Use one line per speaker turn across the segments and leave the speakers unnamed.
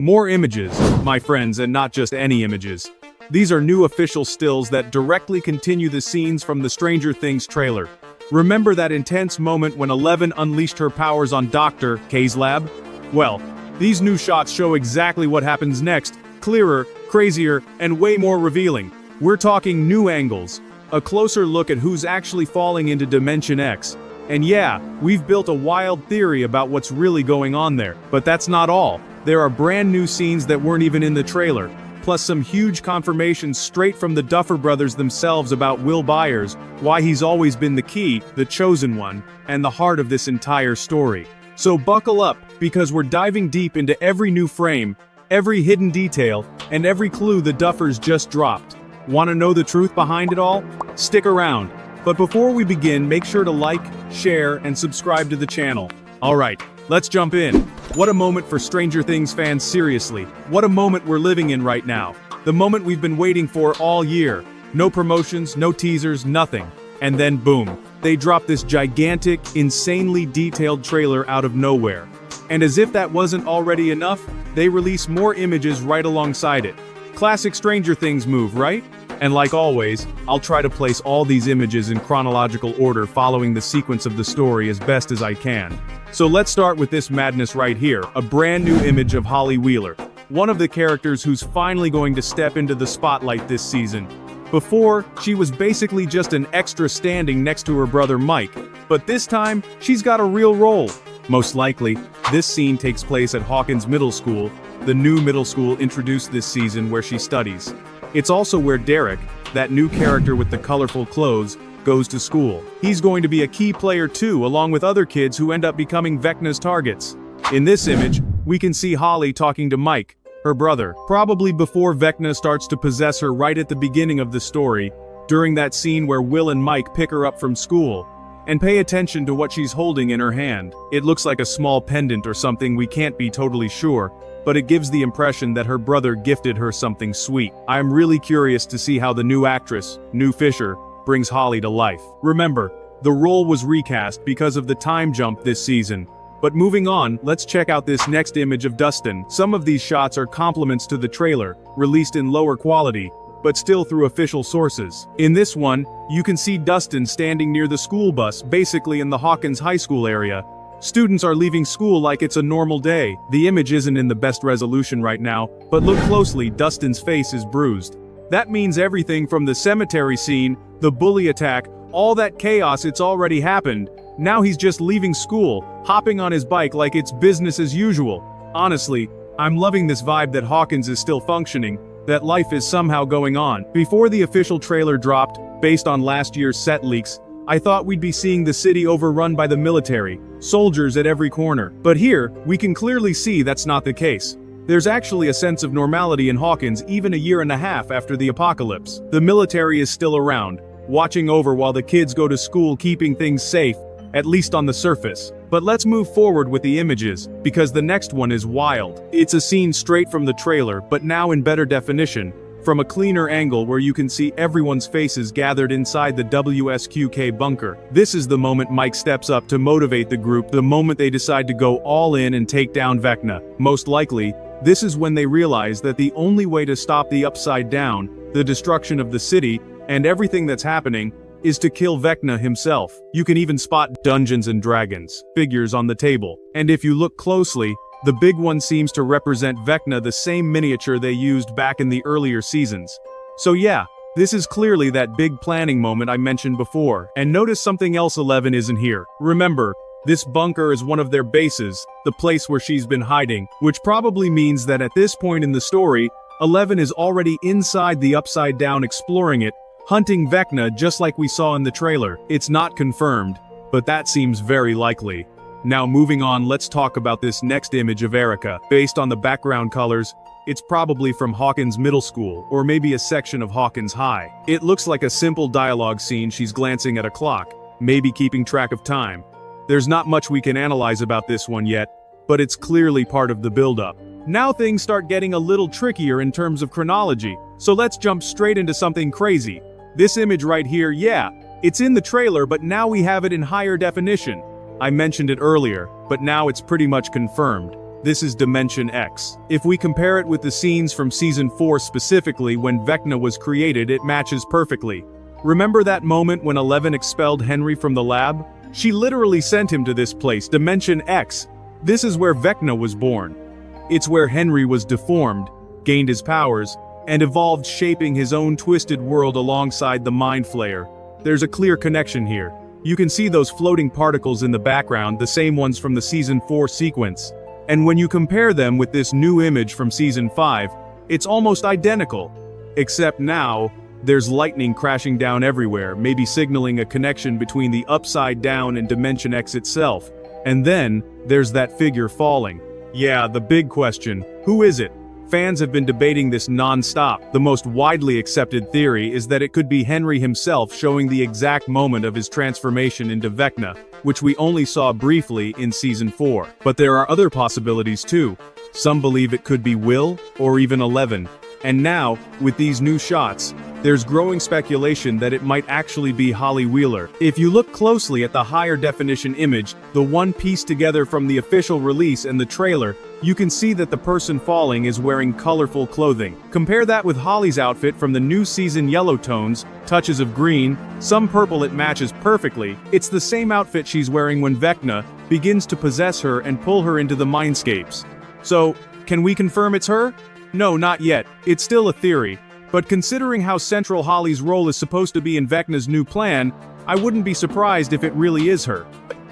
More images, my friends, and not just any images. These are new official stills that directly continue the scenes from the Stranger Things trailer. Remember that intense moment when Eleven unleashed her powers on Dr. K's lab? Well, these new shots show exactly what happens next, clearer, crazier, and way more revealing. We're talking new angles, a closer look at who's actually falling into Dimension X. And yeah, we've built a wild theory about what's really going on there. But that's not all. There are brand new scenes that weren't even in the trailer, plus some huge confirmations straight from the Duffer Brothers themselves about Will Byers, why he's always been the key, the chosen one, and the heart of this entire story. So buckle up, because we're diving deep into every new frame, every hidden detail, and every clue the Duffers just dropped. Want to know the truth behind it all? Stick around. But before we begin, make sure to like, share, and subscribe to the channel. Alright, let's jump in. What a moment for Stranger Things fans, seriously. What a moment we're living in right now. The moment we've been waiting for all year. No promotions, no teasers, nothing. And then boom, they dropped this gigantic, insanely detailed trailer out of nowhere. And as if that wasn't already enough, they release more images right alongside it. Classic Stranger Things move, right? And like always, I'll try to place all these images in chronological order following the sequence of the story as best as I can. So let's start with this madness right here, a brand new image of Holly Wheeler, one of the characters who's finally going to step into the spotlight this season. Before, she was basically just an extra standing next to her brother Mike, but this time, she's got a real role. Most likely, this scene takes place at Hawkins Middle School, the new middle school introduced this season where she studies. It's also where Derek, that new character with the colorful clothes, goes to school. He's going to be a key player too, along with other kids who end up becoming Vecna's targets. In this image, we can see Holly talking to Mike, her brother, probably before Vecna starts to possess her right at the beginning of the story, during that scene where Will and Mike pick her up from school. And pay attention to what she's holding in her hand. It looks like a small pendant or something, we can't be totally sure, but it gives the impression that her brother gifted her something sweet. I'm really curious to see how the new actress, New Fisher, brings Holly to life. Remember, the role was recast because of the time jump this season. But moving on, let's check out this next image of Dustin. Some of these shots are compliments to the trailer, released in lower quality, but still through official sources. In this one, you can see Dustin standing near the school bus, basically in the Hawkins High School area. Students are leaving school like it's a normal day. The image isn't in the best resolution right now, but look closely, Dustin's face is bruised. That means everything from the cemetery scene, the bully attack, all that chaos, it's already happened. Now he's just leaving school, hopping on his bike like it's business as usual. Honestly, I'm loving this vibe that Hawkins is still functioning, that life is somehow going on. Before the official trailer dropped, based on last year's set leaks, I thought we'd be seeing the city overrun by the military, soldiers at every corner. But here, we can clearly see that's not the case. There's actually a sense of normality in Hawkins even a year and a half after the apocalypse. The military is still around, watching over while the kids go to school, keeping things safe, at least on the surface. But let's move forward with the images, because the next one is wild. It's a scene straight from the trailer, but now in better definition, from a cleaner angle where you can see everyone's faces gathered inside the WSQK bunker. This is the moment Mike steps up to motivate the group, the moment they decide to go all in and take down Vecna. Most likely, this is when they realize that the only way to stop the Upside Down, the destruction of the city, and everything that's happening, is to kill Vecna himself. You can even spot Dungeons and Dragons figures on the table. And if you look closely, the big one seems to represent Vecna, the same miniature they used back in the earlier seasons. So yeah, this is clearly that big planning moment I mentioned before. And notice something else, Eleven isn't here. Remember, this bunker is one of their bases, the place where she's been hiding, which probably means that at this point in the story, Eleven is already inside the Upside Down exploring it, hunting Vecna just like we saw in the trailer. It's not confirmed, but that seems very likely. Now moving on, let's talk about this next image of Erica. Based on the background colors, it's probably from Hawkins Middle School, or maybe a section of Hawkins High. It looks like a simple dialogue scene. She's glancing at a clock, maybe keeping track of time. There's not much we can analyze about this one yet, but it's clearly part of the build-up. Now things start getting a little trickier in terms of chronology, so let's jump straight into something crazy. This image right here, yeah, it's in the trailer, but now we have it in higher definition. I mentioned it earlier, but now it's pretty much confirmed. This is Dimension X. If we compare it with the scenes from Season 4 specifically when Vecna was created, it matches perfectly. Remember that moment when 11 expelled Henry from the lab? She literally sent him to this place, Dimension X. This is where Vecna was born. It's where Henry was deformed, gained his powers, and evolved, shaping his own twisted world alongside the Mind Flayer. There's a clear connection here. You can see those floating particles in the background, the same ones from the Season 4 sequence. And when you compare them with this new image from Season 5, it's almost identical. Except now, there's lightning crashing down everywhere, maybe signaling a connection between the Upside Down and Dimension X itself. And then, there's that figure falling. Yeah, the big question, who is it? Fans have been debating this non-stop. The most widely accepted theory is that it could be Henry himself, showing the exact moment of his transformation into Vecna, which we only saw briefly in Season 4. But there are other possibilities too. Some believe it could be Will, or even 11. And now, with these new shots, there's growing speculation that it might actually be Holly Wheeler. If you look closely at the higher definition image, the one pieced together from the official release and the trailer, you can see that the person falling is wearing colorful clothing. Compare that with Holly's outfit from the new season: yellow tones, touches of green, some purple. It matches perfectly. It's the same outfit she's wearing when Vecna begins to possess her and pull her into the mindscapes. So, can we confirm it's her? No, not yet. It's still a theory. But considering how central Holly's role is supposed to be in Vecna's new plan, I wouldn't be surprised if it really is her.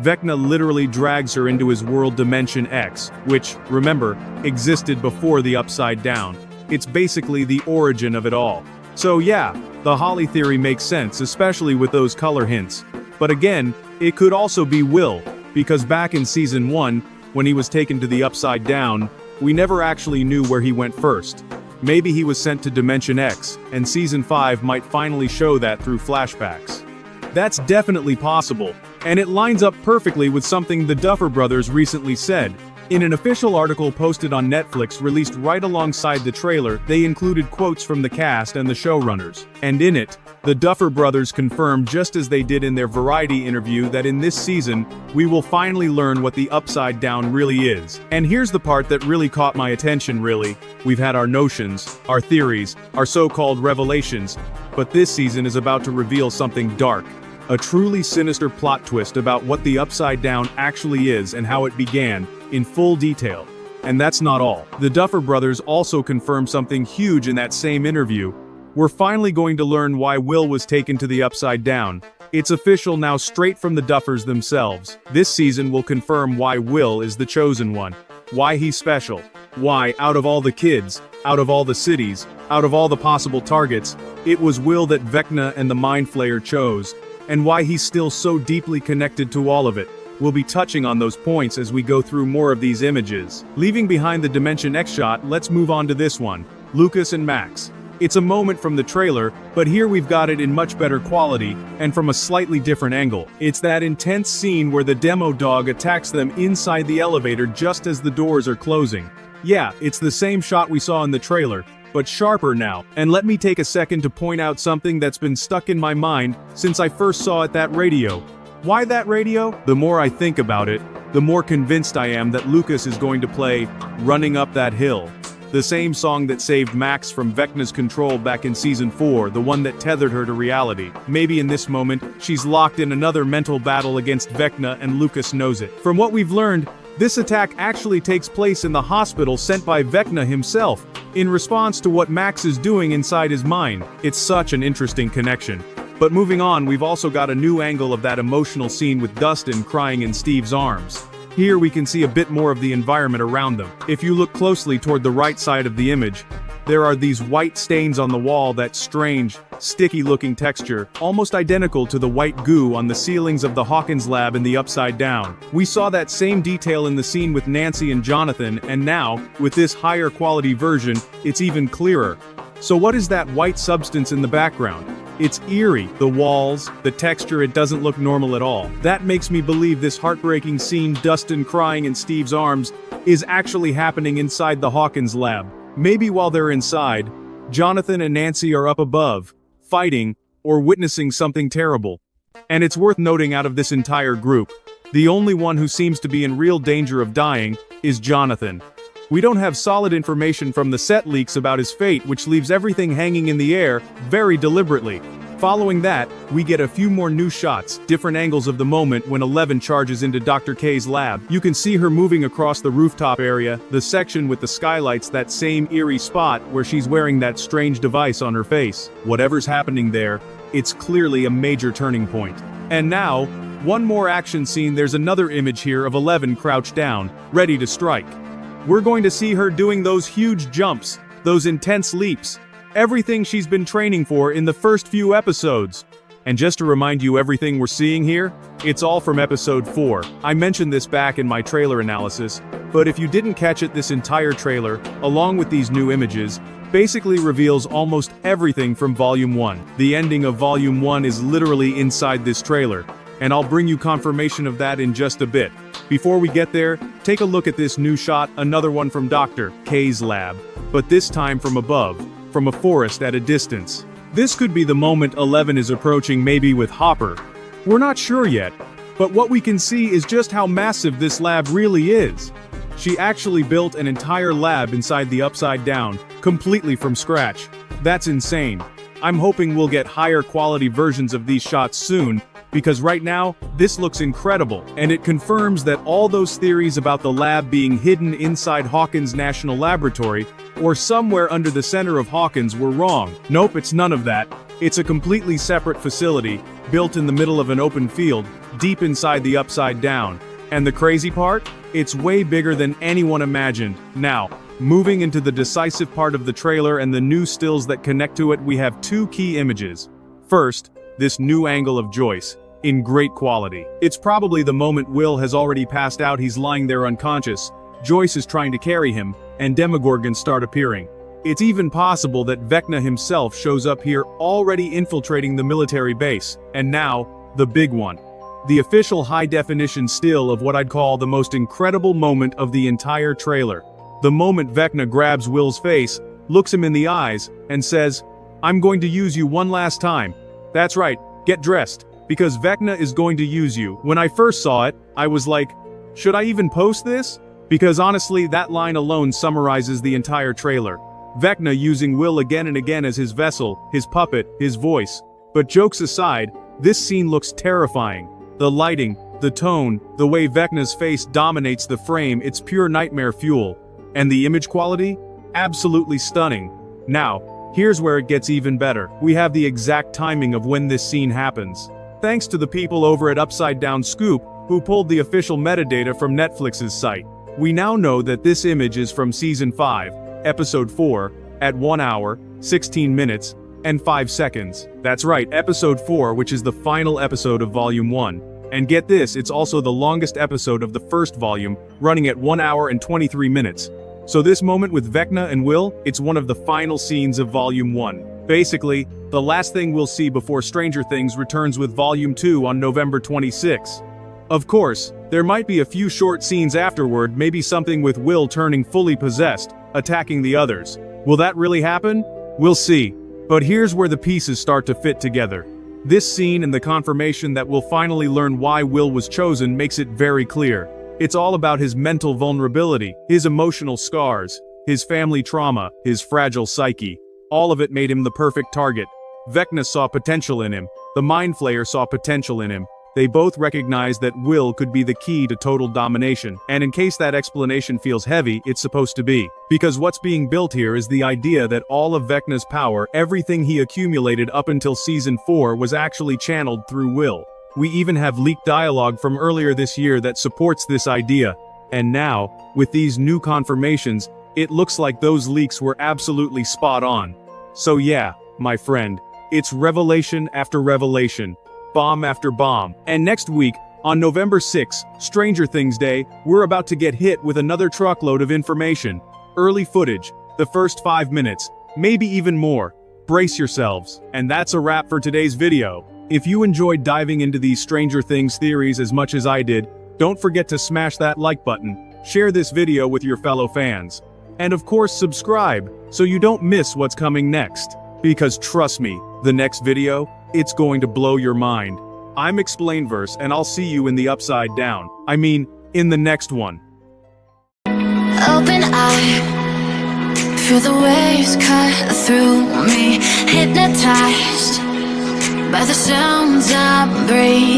Vecna literally drags her into his world Dimension X, which, remember, existed before the Upside Down. It's basically the origin of it all. So yeah, the Holly theory makes sense, especially with those color hints. But again, it could also be Will, because back in Season 1, when he was taken to the Upside Down, we never actually knew where he went first. Maybe he was sent to Dimension X, and Season 5 might finally show that through flashbacks. That's definitely possible, and it lines up perfectly with something the Duffer Brothers recently said. In an official article posted on Netflix released right alongside the trailer, they included quotes from the cast and the showrunners. And in it, the Duffer Brothers confirmed, just as they did in their Variety interview, that in this season, we will finally learn what the Upside Down really is. And here's the part that really caught my attention, really. We've had our notions, our theories, our so-called revelations, but this season is about to reveal something dark. A truly sinister plot twist about what the Upside Down actually is and how it began, in full detail. And that's not all. The Duffer Brothers also confirmed something huge in that same interview. We're finally going to learn why Will was taken to the Upside Down. It's official now, straight from the Duffers themselves. This season will confirm why Will is the chosen one. Why he's special. Why, out of all the kids, out of all the cities, out of all the possible targets, it was Will that Vecna and the Mind Flayer chose. And why he's still so deeply connected to all of it. We'll be touching on those points as we go through more of these images. Leaving behind the Dimension X shot, let's move on to this one. Lucas and Max. It's a moment from the trailer, but here we've got it in much better quality, and from a slightly different angle. It's that intense scene where the demo dog attacks them inside the elevator just as the doors are closing. Yeah, it's the same shot we saw in the trailer, but sharper now. And let me take a second to point out something that's been stuck in my mind since I first saw it: that radio. Why that radio? The more I think about it, the more convinced I am that Lucas is going to play Running Up That Hill. The same song that saved Max from Vecna's control back in Season 4, the one that tethered her to reality. Maybe in this moment, she's locked in another mental battle against Vecna and Lucas knows it. From what we've learned, this attack actually takes place in the hospital sent by Vecna himself, in response to what Max is doing inside his mind. It's such an interesting connection. But moving on, we've also got a new angle of that emotional scene with Dustin crying in Steve's arms. Here we can see a bit more of the environment around them. If you look closely toward the right side of the image, there are these white stains on the wall, that strange, sticky-looking texture, almost identical to the white goo on the ceilings of the Hawkins lab in the Upside Down. We saw that same detail in the scene with Nancy and Jonathan, and now, with this higher quality version, it's even clearer. So what is that white substance in the background? It's eerie. The walls, the texture, it doesn't look normal at all. That makes me believe this heartbreaking scene, Dustin crying in Steve's arms, is actually happening inside the Hawkins lab. Maybe while they're inside, Jonathan and Nancy are up above, fighting, or witnessing something terrible. And it's worth noting, out of this entire group, the only one who seems to be in real danger of dying is Jonathan. We don't have solid information from the set leaks about his fate, which leaves everything hanging in the air, very deliberately. Following that, we get a few more new shots, different angles of the moment when 11 charges into Dr. K's lab. You can see her moving across the rooftop area, the section with the skylights, that same eerie spot where she's wearing that strange device on her face. Whatever's happening there, it's clearly a major turning point. And now, one more action scene. There's another image here of 11 crouched down, ready to strike. We're going to see her doing those huge jumps, those intense leaps. Everything she's been training for in the first few episodes. And just to remind you, everything we're seeing here, it's all from episode 4. I mentioned this back in my trailer analysis, but if you didn't catch it, this entire trailer, along with these new images, basically reveals almost everything from Volume 1. The ending of Volume 1 is literally inside this trailer, and I'll bring you confirmation of that in just a bit. Before we get there, take a look at this new shot, another one from Dr. K's lab, but this time from above. From a forest at a distance. This could be the moment 11 is approaching, maybe with Hopper. We're not sure yet, but what we can see is just how massive this lab really is. She actually built an entire lab inside the Upside Down, completely from scratch. That's insane. I'm hoping we'll get higher quality versions of these shots soon, because right now, this looks incredible, and it confirms that all those theories about the lab being hidden inside Hawkins National Laboratory, or somewhere under the center of Hawkins, were wrong. Nope, it's none of that. It's a completely separate facility, built in the middle of an open field, deep inside the Upside Down. And the crazy part? It's way bigger than anyone imagined. Now, moving into the decisive part of the trailer and the new stills that connect to it, we have two key images. First, this new angle of Joyce, in great quality. It's probably the moment Will has already passed out, he's lying there unconscious. Joyce is trying to carry him, and Demogorgons start appearing. It's even possible that Vecna himself shows up here, already infiltrating the military base. And now, the big one. The official high-definition still of what I'd call the most incredible moment of the entire trailer. The moment Vecna grabs Will's face, looks him in the eyes, and says, "I'm going to use you one last time." That's right, get dressed, because Vecna is going to use you. When I first saw it, I was like, should I even post this? Because honestly, that line alone summarizes the entire trailer. Vecna using Will again and again as his vessel, his puppet, his voice. But jokes aside, this scene looks terrifying. The lighting, the tone, the way Vecna's face dominates the frame, it's pure nightmare fuel. And the image quality? Absolutely stunning. Now, here's where it gets even better. We have the exact timing of when this scene happens. Thanks to the people over at Upside Down Scoop, who pulled the official metadata from Netflix's site. We now know that this image is from Season 5, Episode 4, at 1 hour, 16 minutes, and 5 seconds. That's right, Episode 4, which is the final episode of Volume 1. And get this, it's also the longest episode of the first volume, running at 1 hour and 23 minutes. So this moment with Vecna and Will, it's one of the final scenes of Volume 1. Basically, the last thing we'll see before Stranger Things returns with Volume 2 on November 26. Of course, there might be a few short scenes afterward, maybe something with Will turning fully possessed, attacking the others. Will that really happen? We'll see. But here's where the pieces start to fit together. This scene and the confirmation that we'll finally learn why Will was chosen makes it very clear. It's all about his mental vulnerability, his emotional scars, his family trauma, his fragile psyche. All of it made him the perfect target. Vecna saw potential in him. The Mind Flayer saw potential in him. They both recognized that Will could be the key to total domination. And in case that explanation feels heavy, it's supposed to be. Because what's being built here is the idea that all of Vecna's power, everything he accumulated up until Season 4, was actually channeled through Will. We even have leaked dialogue from earlier this year that supports this idea. And now, with these new confirmations, it looks like those leaks were absolutely spot on. So yeah, my friend, it's revelation after revelation. Bomb after bomb. And next week, on November 6, Stranger Things Day, we're about to get hit with another truckload of information. Early footage, the first 5 minutes, maybe even more. Brace yourselves. And that's a wrap for today's video. If you enjoyed diving into these Stranger Things theories as much as I did, don't forget to smash that like button, share this video with your fellow fans, and of course subscribe, so you don't miss what's coming next. Because trust me, the next video, it's going to blow your mind. I'm Explainverse, and I'll see you in the Upside Down. I mean, in the next one.
I feel the waves cut through me, hypnotized by the sounds I breathe.